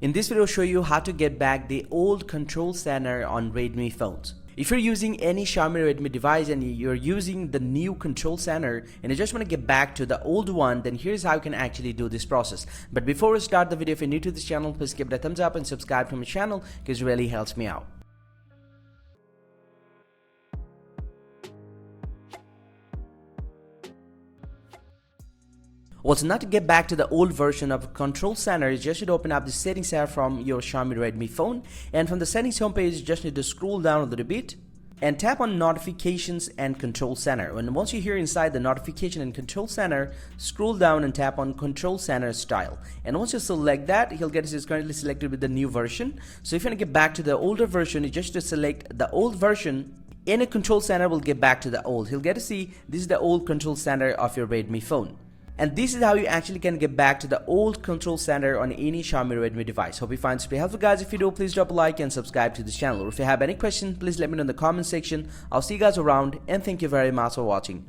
In this video, I'll show you how to get back the old control center on Redmi phones. If you're using any Xiaomi Redmi device and you're using the new control center and you just want to get back to the old one, then here's how you can actually do this process. But before we start the video, if you're new to this channel, please give it a thumbs up and subscribe to my channel because it really helps me out. Also, now to get back to the old version of control center, you just need to open up the settings tab from your Xiaomi Redmi phone, and from the settings homepage you just need to scroll down a little bit and tap on notifications and control center. And once you're here inside the notification and control center, scroll down and tap on control center style. And once you select that, he'll get it currently selected with the new version. So if you want to get back to the older version, you just need to select the old version. Any control center will get back to the old. He'll get to see this is the old control center of your Redmi phone. And this is how you actually can get back to the old control center on any Xiaomi Redmi device. Hope you find this very helpful, guys. If you do, please drop a like and subscribe to this channel. Or if you have any questions, please let me know in the comment section. I'll see you guys around, and thank you very much for watching.